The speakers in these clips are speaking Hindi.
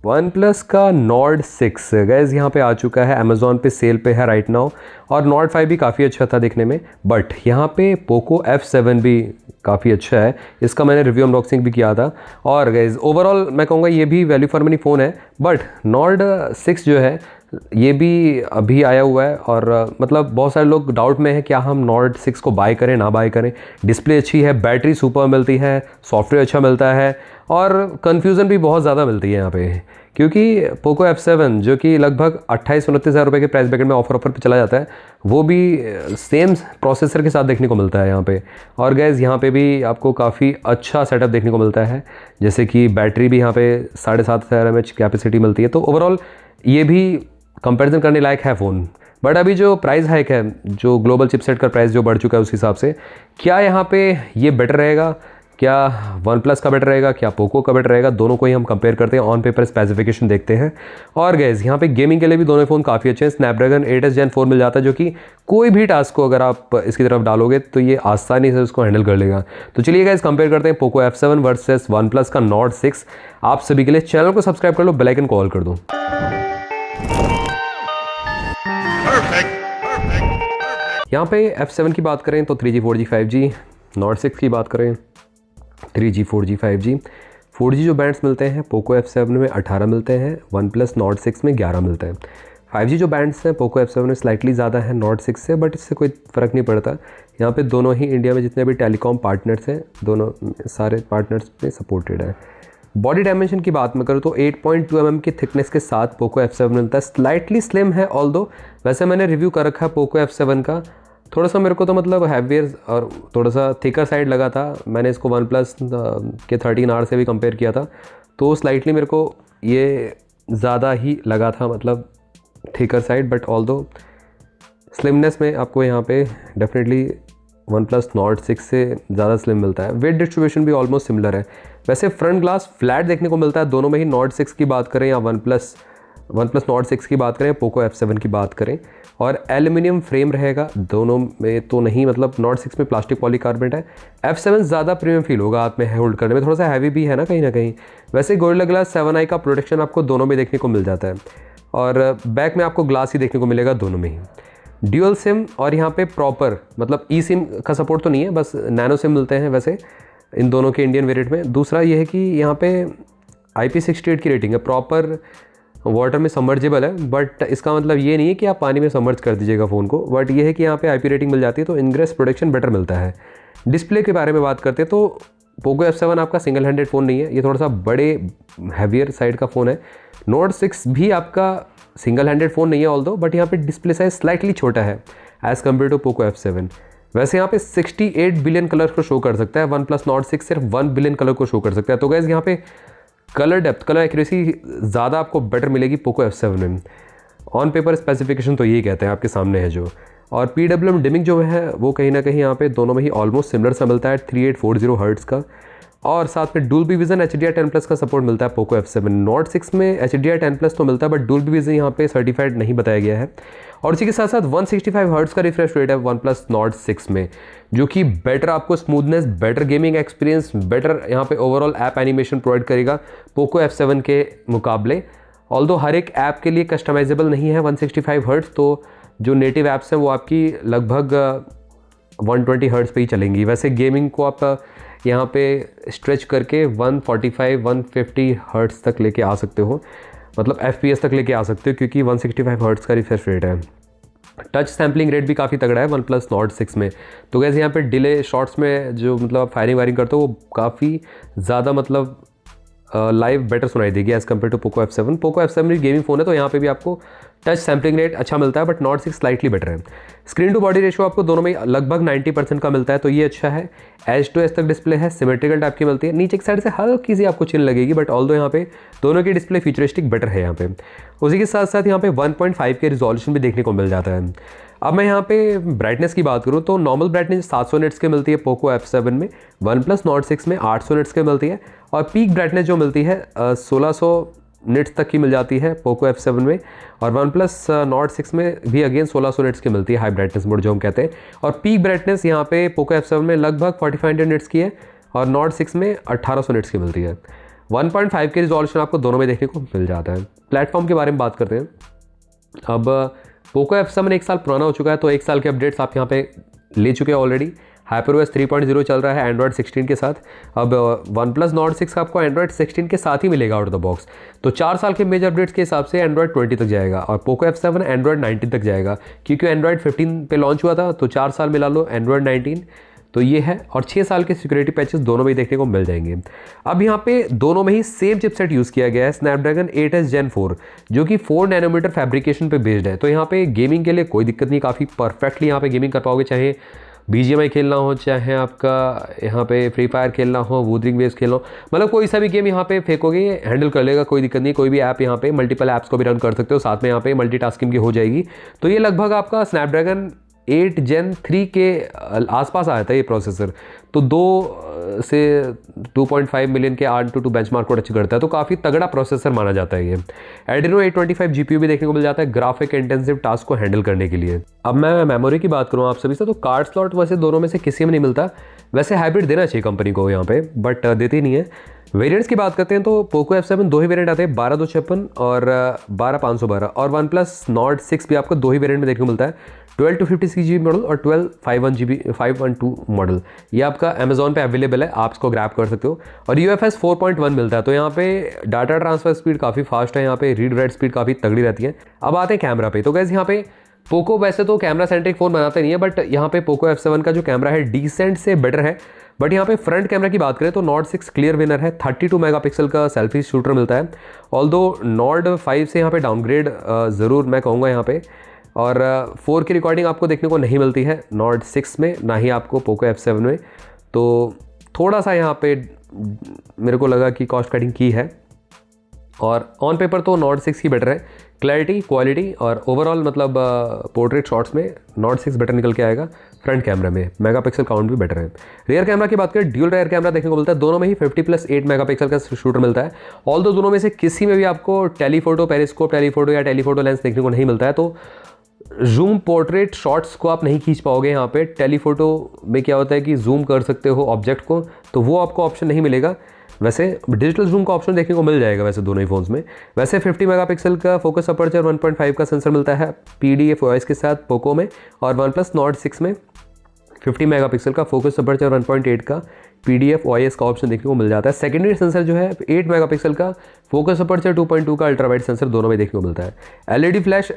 वन प्लस का नॉर्ड 6 गैस यहाँ पे आ चुका है, अमेज़ॉन पे सेल पे है राइट नाउ। और नॉर्ड 5 भी काफ़ी अच्छा था दिखने में, बट यहाँ पे पोको F7 भी काफ़ी अच्छा है। इसका मैंने रिव्यू अनबॉक्सिंग भी किया था। और गैस ओवरऑल मैं कहूँगा ये भी वैल्यू फॉर मनी फ़ोन है, बट नॉर्ड 6 जो है ये भी अभी आया हुआ है। और मतलब बहुत सारे लोग डाउट में है क्या हम नॉर्ड 6 को बाय करें ना बाय करें। डिस्प्ले अच्छी है, बैटरी सुपर मिलती है, सॉफ्टवेयर अच्छा मिलता है, और कन्फ्यूज़न भी बहुत ज़्यादा मिलती है यहाँ पे, क्योंकि पोको F7 जो कि लगभग 28-29 हज़ार रुपये के प्राइस ब्रैकेट में ऑफर पे चला जाता है, वो भी सेम प्रोसेसर के साथ देखने को मिलता है यहाँ पे। और गैस यहाँ पे भी आपको काफ़ी अच्छा सेटअप देखने को मिलता है, जैसे कि बैटरी भी यहाँ पे 7,500 mAh कैपेसिटी मिलती है। तो ओवरऑल ये भी कंपैरिजन करने लायक है फ़ोन। बट अभी जो प्राइस हाइक है, जो ग्लोबल चिपसेट का प्राइस जो बढ़ चुका है उस हिसाब से, क्या यहाँ पे ये बेटर रहेगा, क्या वन प्लस का बेटर रहेगा, क्या पोको का बेटर रहेगा, दोनों को ही हम कंपेयर करते हैं, ऑन पेपर स्पेसिफिकेशन देखते हैं। और गैस यहाँ पे गेमिंग के लिए भी दोनों फ़ोन काफ़ी अच्छे हैं। स्नैपड्रैगन 8s Gen 4 मिल जाता है, जो कि कोई भी टास्क को अगर आप इसकी तरफ डालोगे तो ये आसानी से उसको हैंडल कर लेगा। तो चलिए गैस कंपेयर करते हैं Poco F7 versus one plus का नॉर्ड 6। आप सभी के लिए चैनल को सब्सक्राइब कर लो, बेल आइकन को ऑल कर दो। यहाँ पे F7 की बात करें तो 3G 4G 5G, नॉर्ड 6 की बात करें 3G 4G 5G। 4G जो बैंड्स मिलते हैं पोको F7 में 18 मिलते हैं, वन प्लस नॉर्ड 6 में 11 मिलते हैं। 5G जो बैंड्स हैं पोको F7 में स्लाइटली ज़्यादा है नॉर्ड 6 से, बट इससे कोई फ़र्क नहीं पड़ता। यहाँ पे दोनों ही इंडिया में जितने भी टेलीकॉम पार्टनर्स हैं, दोनों सारे पार्टनर्स पे सपोर्टेड है। बॉडी डायमेंशन की बात मैं करूँ तो 8.2 mm की थिकनेस के साथ पोको F7 मिलता है। स्लाइटली स्लिम है ऑल्दो, वैसे मैंने रिव्यू कर रखा है पोको F7 का, थोड़ा सा मेरे को तो मतलब हैवियर और थोड़ा सा थिकर साइड लगा था। मैंने इसको वन प्लस के 13R से भी कंपेयर किया था, तो स्लाइटली मेरे को ये ज़्यादा ही लगा था, मतलब thicker side. But although slimness में आपको यहाँ पे डेफिनेटली वन प्लस नॉर्ड 6 से ज़्यादा स्लिम मिलता है। वेट डिस्ट्रीब्यूशन भी ऑलमोस्ट सिमिलर है। वैसे फ्रंट ग्लास फ्लैट देखने को मिलता है दोनों में ही, नॉर्ड 6 की बात करें या वन प्लस नॉर्ड 6 की बात करें, पोको F7 की बात करें। और एल्यूमिनियम फ्रेम रहेगा दोनों में तो नहीं, मतलब नॉर्ड 6 में प्लास्टिक पॉलीकार्बोनेट है। F7 ज़्यादा प्रीमियम फील होगा हाथ में होल्ड करने में, थोड़ा सा हैवी भी है ना कहीं। वैसे गोरिल्ला ग्लास 7i का प्रोटेक्शन आपको दोनों में देखने को मिल जाता है, और बैक में आपको ग्लास ही देखने को मिलेगा दोनों में ही। ड्यूअल सिम, और यहाँ पे प्रॉपर मतलब ई सिम का सपोर्ट तो नहीं है, बस नैनो सिम मिलते हैं वैसे इन दोनों के इंडियन वेरिएंट में। दूसरा ये है कि यहाँ पे IP68 की रेटिंग है, प्रॉपर वाटर में सबमर्जेबल है, बट इसका मतलब ये नहीं है कि आप पानी में सबमर्ज कर दीजिएगा फ़ोन को, बट ये है कि यहाँ पे IP रेटिंग मिल जाती है, तो इनग्रेस प्रोटेक्शन बेटर मिलता है। डिस्प्ले के बारे में बात करते हैं तो पोको F7 आपका सिंगल हैंडेड फ़ोन नहीं है, ये थोड़ा सा बड़े हैवियर साइड का फ़ोन है। नॉर्ड 6 भी आपका सिंगल हैंडेड फ़ोन नहीं है ऑल्दो, बट यहाँ पे डिस्प्ले साइज स्लाइटली छोटा है as compare to Poco F7। वैसे यहाँ पे 68 बिलियन कलर को शो कर सकता है, वन प्लस नॉर्ड 6 सिर्फ 1 बिलियन कलर को शो कर सकता है। तो गैस यहाँ पे कलर डेप्थ, कलर एक्यूरेसी ज़्यादा आपको बेटर मिलेगी पोको F7 में। ऑन पेपर स्पेसिफिकेशन तो यही कहते हैं, आपके सामने है जो। और PWM डिमिंग जो है वो कहीं ना कहीं यहाँ पे दोनों में ही ऑलमोस्ट सिमिलर सा मिलता है 3840 हर्ट्ज़ का। और साथ में डुअल विजन HDR10+ का सपोर्ट मिलता है पोको F7। नॉर्ड 6 में HDR10+ तो मिलता है, बट डुअल विजन यहाँ पे सर्टिफाइड नहीं बताया गया है। और इसी के साथ साथ 165 हर्ट्ज़ का रिफ्रेश रेट है वन प्लस नॉर्ड 6 में, जो कि बेटर आपको smoothness, better gaming experience, better यहाँ पे ओवरऑल ऐप एनिमेशन प्रोवाइड करेगा पोको F7 के मुकाबले। ऑल्दो हर एक ऐप के लिए कस्टमाइजेबल नहीं है 165 हर्ट्ज़, तो जो नेटिव ऐप्स हैं वो आपकी लगभग 120 हर्ट्ज़ पे ही चलेंगी। वैसे गेमिंग को आप यहाँ पे स्ट्रेच करके 145-150 हर्ट्ज़ तक लेके आ सकते हो, मतलब FPS तक लेके आ सकते हो, क्योंकि 165 हर्ट्ज़ का रिफ्रेश रेट है। टच सैम्पलिंग रेट भी काफ़ी तगड़ा है वन प्लस नॉर्ड 6 में। तो गैस यहाँ पे डिले शॉट्स में जो मतलब फायरिंग वायरिंग करते हो वो काफ़ी ज़्यादा मतलब लाइव बेटर सुनाई देगी as compare to Poco F7। Poco F7 भी गेमिंग फ़ोन है, तो यहाँ पे भी आपको टच सैम्पलिंग रेट अच्छा मिलता है, बट नॉर्ड 6 स्लाइटली बेटर है। स्क्रीन टू बॉडी रेशियो आपको दोनों में लगभग 90% का मिलता है, तो ये अच्छा है। एज टू एज तक डिस्प्ले है, सिमेट्रिकल टाइप की मिलती है, नीचे की साइड से हल्की सी आपको चिन लगेगी, बट ऑल्दो यहाँ पे दोनों की डिस्प्ले फ्यूचरिस्टिक बेटर है यहाँ पे। उसी के साथ साथ यहाँ पे 1.5 के रिजोल्यूशन भी देखने को मिल जाता है। अब मैं यहाँ पे ब्राइटनेस की बात करूँ तो नॉर्मल ब्राइटनेस 700 निट्स के मिलती है पोको F7 में, वन प्लस नॉर्ड 6 में 800 निट्स के मिलती है, और पीक ब्राइटनेस जो मिलती है 1600 निट्स तक की मिल जाती है पोको F7 में। और वन प्लस नॉर्ड 6 में भी अगेन 1600 निट्स की मिलती है, हाई ब्राइटनेस मोड जो हम कहते हैं। और पीक ब्राइटनेस यहाँ पे पोको F7 में लगभग 4500 निट्स की है, और नॉर्ड 6 में 1800 निट्स की मिलती है। 1.5 के रिजोल्यूशन आपको दोनों में देखने को मिल जाता है। प्लेटफॉर्म के बारे में बात करते हैं। अब पोको F7 1 साल पुराना हो चुका है, तो 1 साल के अपडेट्स आप यहाँ पे ले चुके हैं ऑलरेडी। HyperOS 3.0 चल रहा है एंड्रॉयड 16 के साथ। अब OnePlus Nord 6 आपको एंड्रॉयड 16 के साथ ही मिलेगा आउट ऑफ द बॉक्स। तो 4 साल के मेजर अपडेट्स के हिसाब से एंड्रॉयड 20 तक जाएगा और पोको F7 एंड्रॉयड 19 तक जाएगा, क्योंकि एंड्रॉयड 15 पे लॉन्च हुआ था, तो 4 साल मिला लो एंड्रॉयड 19, तो ये है। और 6 साल के सिक्योरिटी पैचेस दोनों में ही देखने को मिल जाएंगे। अब यहाँ पे दोनों में ही सेम चिपसेट यूज़ किया गया है, स्नैपड्रैगन 8s Gen 4, जो कि 4 नैनोमीटर फैब्रिकेशन पे बेस्ड है। तो यहाँ पे गेमिंग के लिए कोई दिक्कत नहीं, काफ़ी परफेक्टली यहाँ पे गेमिंग कर पाओगे, चाहे BGMI खेलना हो, चाहे आपका यहाँ पे फ्री फायर खेलना हो, वूदरिंग वेव्स खेलना हो, मतलब कोई सा भी गेम यहाँ पे फेंकोगे हैंडल कर लेगा, कोई दिक्कत नहीं। कोई भी ऐप यहाँ पे मल्टीपल ऐप्स को भी रन कर सकते हो, साथ में यहाँ पे मल्टीटास्किंग की हो जाएगी। तो ये लगभग आपका स्नैपड्रैगन 8 Gen 3 के आसपास आया था ये प्रोसेसर, तो 2 से 2.5 मिलियन के R2 बेंचमार्क को टच करता है, तो काफ़ी तगड़ा प्रोसेसर माना जाता है ये। Adreno 825 GPU भी देखने को मिल जाता है ग्राफिक इंटेंसिव टास्क को हैंडल करने के लिए। अब मैं मेमोरी की बात करूँ आप सभी से, तो कार्ड स्लॉट वैसे दोनों में से किसी में नहीं मिलता, वैसे हाइब्रिड देना चाहिए कंपनी को यहाँ पे, बट देती नहीं है। वेरिएंट्स की बात करते हैं तो पोको F7 दो ही वेरिएंट आते हैं, 12256 और 12512, और OnePlus Nord 6 भी आपको 2 ही वेरिएंट में देखने को मिलता है, 12 to 56 GB मॉडल और 12 512 मॉडल। ये आपका अमेजोन पे अवेलेबल है, आप इसको ग्रैब कर सकते हो। और UFS 4.1 मिलता है, तो यहाँ पे डाटा ट्रांसफर स्पीड काफ़ी फास्ट है, यहाँ पे रीड राइट स्पीड काफ़ी तगड़ी रहती है। अब आते हैं कैमरा पे, तो गैस यहाँ पे पोको वैसे तो कैमरा सेंट्रिक फ़ोन बनाते नहीं है, बट यहाँ पे पोको F7 का जो कैमरा है डिसेंट से बेटर है। बट यहाँ पे फ्रंट कैमरा की बात करें तो Nord 6 क्लियर विनर है, 32 मेगापिक्सल का सेल्फी शूटर मिलता है। ऑल्दो Nord 5 से यहाँ पे डाउनग्रेड ज़रूर मैं कहूँगा यहाँ पे, और 4 की रिकॉर्डिंग आपको देखने को नहीं मिलती है Nord 6 में, ना ही आपको पोको F7 में। तो थोड़ा सा यहाँ पे मेरे को लगा कि कॉस्ट कटिंग की है, और ऑन पेपर तो Nord 6 ही बेटर है, क्लैरिटी, क्वालिटी और ओवरऑल मतलब पोर्ट्रेट शॉट्स में Nord 6 बेटर निकल के आएगा। फ्रंट कैमरा में मेगापिक्सल काउंट भी बेटर है। रियर कैमरा की बात करें, ड्यूल रियर कैमरा देखने को मिलता है, दोनों में ही 50+8 मेगापिक्सल का शूटर मिलता है। ऑल दोनों में से किसी में भी आपको टेलीफोटो, पेरिस्कोप टेलीफोटो या टेलीफोटो लेंस देखने को नहीं मिलता है, तो जूम पोर्ट्रेट शॉट्स को आप नहीं खींच पाओगे। यहाँ पे टेलीफोटो में क्या होता है कि जूम कर सकते हो ऑब्जेक्ट को, तो वो आपको ऑप्शन नहीं मिलेगा। वैसे डिजिटल जूम का ऑप्शन देखने को मिल जाएगा वैसे दोनों ही फ़ोन्स में। वैसे 50 मेगापिक्सल का फोकस अपर्चर 1.5 का सेंसर मिलता है PDF OIS के साथ पोको में, और OnePlus Nord 6 में 50 मेगापिक्सल का फोकस अपर्चर 1.8 का PDF OIS का ऑप्शन देखने को मिल जाता है। सेकेंडरी सेंसर जो है 8 मेगापिक्सल का फोकस अपर्चर 2.2 का अल्ट्रा वाइड सेंसर दोनों में देखने को मिलता है। LED फ्लैश,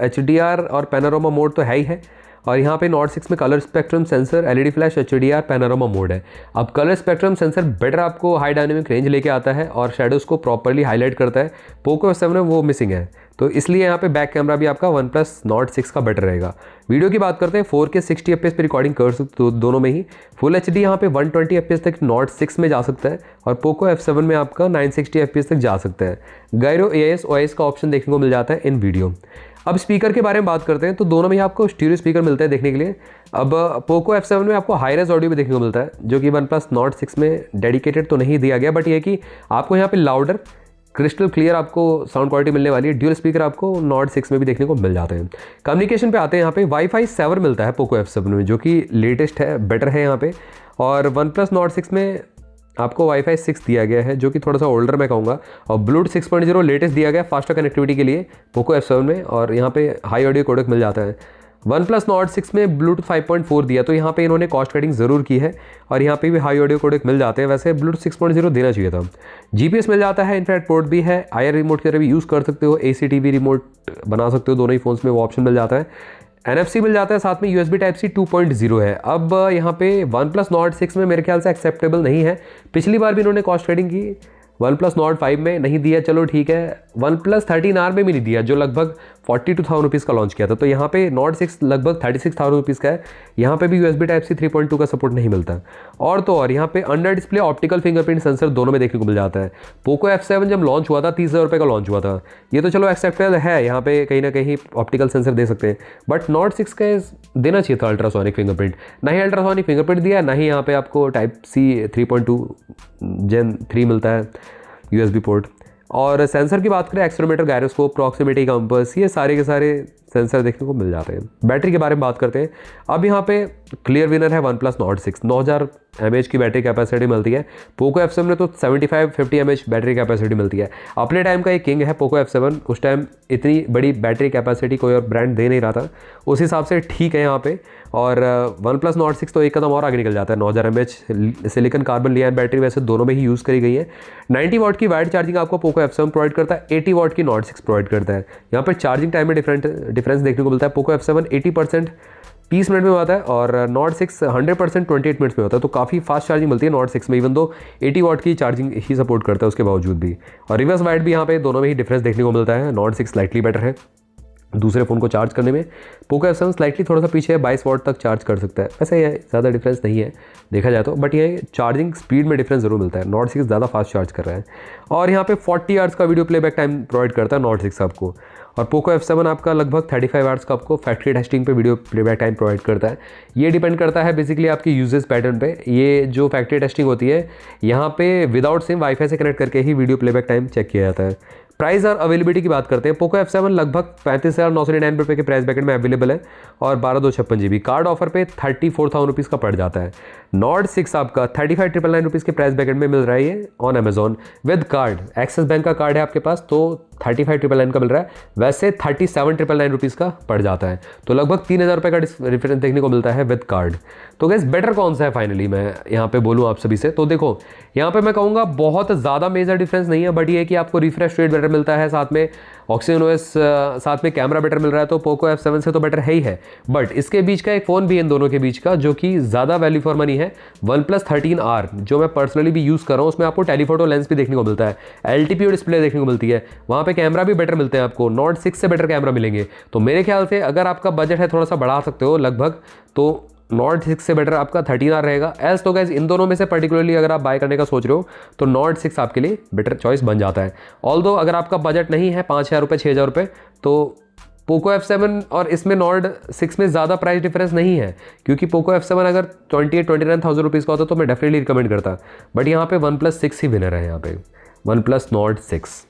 HDR और पैनोरामा मोड तो है ही है, और यहाँ पे Nord 6 में colour spectrum sensor, LED flash, HDR, panorama mode है। अब कलर स्पेक्ट्रम सेंसर बेटर आपको हाई डायनेमिक रेंज लेके आता है और शेडोज़ को प्रॉपर्ली हाईलाइट करता है। पोको F7 में वो मिसिंग है, तो इसलिए यहाँ पे बैक कैमरा भी आपका OnePlus Nord 6 का बेटर रहेगा। वीडियो की बात करते हैं, 4K 60 FPS पे रिकॉर्डिंग कर सकते हो दोनों में ही। फुल HD यहाँ पे 120 FPS तक Nord 6 में जा सकता है, और पोको F7 में आपका 960 FPS तक जा सकता है। गायरो AIS OIS का ऑप्शन देखने को मिल जाता है इन वीडियो। अब स्पीकर के बारे में बात करते हैं, तो दोनों में ही आपको स्टीरियो स्पीकर मिलता है देखने के लिए। अब पोको F7 में आपको हाई रेज ऑडियो भी देखने को मिलता है, जो कि OnePlus Nord 6 में डेडिकेटेड तो नहीं दिया गया, बट ये कि आपको यहाँ पे लाउडर, क्रिस्टल क्लियर आपको साउंड क्वालिटी मिलने वाली है। ड्यूल स्पीकर आपको Nord 6 में भी देखने को मिल जाते हैं। कम्युनिकेशन पे आते हैं, यहाँ पे Wi-Fi 7 मिलता है पोको F7 में, जो कि लेटेस्ट है, बेटर है यहाँ पे। और OnePlus Nord 6 में आपको Wi-Fi 6 दिया गया है, जो कि थोड़ा सा ओल्डर मैं कहूँगा, और Bluetooth 6.0 लेटेस्ट दिया गया फास्टर कनेक्टिविटी के लिए पोको F7 में, और यहाँ पे हाई ऑडियो कोडेक मिल जाता है। OnePlus Nord 6 में Bluetooth 5.4 दिया, तो यहाँ पे इन्होंने कॉस्ट कटिंग ज़रूर की है, और यहाँ पे भी हाई ऑडियो कोडेक मिल जाते हैं। वैसे Bluetooth 6.0 देना चाहिए था। GPS मिल जाता है, इनफैक्ट पोर्ट भी है, IR रिमोट की तरह भी यूज़ कर सकते हो, AC/TV रिमोट बना सकते हो, दोनों ही फ़ोन्स में वो ऑप्शन मिल जाता है। NFC मिल जाता है, साथ में USB Type-C 2.0 है। अब यहाँ पे OnePlus Nord 6 में मेरे ख्याल से एक्सेप्टेबल नहीं है, पिछली बार भी इन्होंने कॉस्ट कटिंग की, OnePlus Nord 5 में नहीं दिया, चलो ठीक है। OnePlus 13R में भी नहीं दिया, जो लगभग 42,000 रुपीज़ का लॉन्च किया था, तो यहाँ पे Nord 6 लगभग 36,000 रुपीज़ का है। यहाँ पे भी USB Type-C 3.2 का सपोर्ट नहीं मिलता। और तो और यहाँ पे under display optical fingerprint sensor दोनों में देखने को मिल जाता है। पोको F7 जब लॉन्च हुआ था 30,000 रुपये का लॉन्च हुआ था, ये तो चलो एक्सेप्टेबल है, यहाँ पे कहीं ना कहीं ऑप्टिकल सेंसर दे सकते हैं, बट Nord 6 का देना चाहिए था अल्ट्रासोनिक फिंगरप्रिंट। ना ही अल्ट्रासोनिक फिंगरप्रिंट दिया, ना ही यहाँ पे आपको Type-C 3.2 Gen 3 मिलता है USB पोर्ट। और सेंसर की बात करें, एक्सेलेरोमीटर, गायरोस्कोप, प्रॉक्सिमिटी कंपास, ये सारे के सारे सेंसर देखने को मिल जाते हैं। बैटरी के बारे में बात करते हैं। अब यहाँ पे क्लियर विनर है वन प्लस नॉट 6, 9000 mAh की बैटरी कैपेसिटी मिलती है। पोको F7 में तो 75-50 mAh बैटरी कैपेसिटी मिलती है। अपने टाइम का एक किंग है पोको F7, उस टाइम इतनी बड़ी बैटरी कैपेसिटी कोई और ब्रांड दे नहीं रहा था, उस हिसाब से ठीक है यहाँ पे। और वन प्लस नॉट 6 तो एक कदम और आगे निकल जाता है। 9000 mAh silicon carbon lithium battery वैसे दोनों में ही यूज़ करी गई है। 90 वाट की वाइड चार्जिंग आपको पोको F7 प्रोवाइड करता है, 80 वाट की नॉट 6 प्रोवाइड करता है। यहाँ पर चार्जिंग टाइम में डिफरेंस देखने को मिलता है। पोको F7 80% 30 मिनट में होता है और नॉट 6 100% 28 मिनट्स में होता है, तो काफ़ी फास्ट चार्जिंग मिलती है नॉट 6 में, इवन दो 80 वाट की चार्जिंग ही सपोर्ट करता है उसके बावजूद भी। और रिवर्स वाइड भी यहाँ पे दोनों में ही डिफरेंस देखने को मिलता है। नॉट 6 स्लाइटली बेटर है दूसरे फ़ोन को चार्ज करने में। पोको F7 स्लाइटली थोड़ा सा पीछे है, 22 वाट तक चार्ज कर सकता है। वैसे ये ज़्यादा डिफरेंस नहीं है देखा जाए तो, बट ये चार्जिंग स्पीड में डिफरेंस ज़रूर मिलता है। नॉट 6 ज़्यादा फास्ट चार्ज कर रहा है और यहाँ पे 40 आवर्स का वीडियो प्लेबैक टाइम प्रोवाइड करता है नॉट 6 आपको। और पोको F7 आपका लगभग 35 आवर्स का आपको फैक्ट्री टेस्टिंग पे वीडियो प्लेबैक टाइम प्रोवाइड करता है। ये डिपेंड करता है बेसिकली आपकी यूजेस पैटर्न पे। ये जो फैक्ट्री टेस्टिंग होती है यहाँ पे विदाउट सिम वाईफाई से कनेक्ट करके ही वीडियो प्लेबैक टाइम चेक किया जाता है। प्राइस और अवेलेबिलिटी की बात करते हैं। पोको F7 लगभग 35,999 रुपये के प्राइस बैकेट में अवेलेबल है और 12/256 GB कार्ड ऑफर पे 34,000 रुपीज़ का पड़ जाता है। नॉट 6 आपका 35,999 रुपीज़ के प्राइस बैकेट में मिल रहा है ये on Amazon with card. Axis bank का कार्ड है आपके पास तो 35,999 का मिल रहा है, वैसे 37,999 रुपीज़ का पड़ जाता है, तो लगभग 3,000 रुपये का डिफरेंस देखने को मिलता है विद कार्ड। तो गैस बेटर कौन सा है फाइनली मैं यहाँ पे बोलूँ आप सभी से, तो देखो यहाँ पे मैं कहूँगा बहुत ज़्यादा मेजर डिफरेंस नहीं है, बट ये है कि आपको रिफ्रेश रेट बेटर मिलता है, साथ में ऑक्सीजन OS, साथ में कैमरा बेटर मिल रहा है, तो पोको F7 से तो बेटर है ही है। बट इसके बीच का एक फ़ोन भी है इन दोनों के बीच का जो कि ज़्यादा वैल्यू फॉर मनी है, OnePlus 13R, जो मैं पर्सनली भी यूज़ कर रहा हूँ। उसमें आपको टेलीफोटो लेंस भी देखने को मिलता है, LTPO डिस्प्ले देखने को मिलती है, वहाँ पे कैमरा भी बेटर मिलते हैं आपको, नॉट 6 से बेटर कैमरा मिलेंगे। तो मेरे ख्याल से अगर आपका बजट है थोड़ा सा बढ़ा सकते हो लगभग, तो नॉट 6 से बेटर आपका 13R रहेगा। एल्स तो गैस इन दोनों में से पर्टिकुलरली अगर आप बाय करने का सोच रहे हो तो नॉट 6 आपके लिए बेटर चॉइस बन जाता है। ऑल्दो अगर आपका बजट नहीं है 5,000 रुपये 6,000 रुपये, तो पोको F7 और इसमें नॉट 6 में ज़्यादा प्राइस डिफरेंस नहीं है, क्योंकि पोको F7 अगर 28-29,000 रुपीज़ का होता तो मैं डेफिनेटली रिकमेंड करता, बट यहाँ पे OnePlus 6 ही विनर है, यहाँ पे OnePlus Nord 6।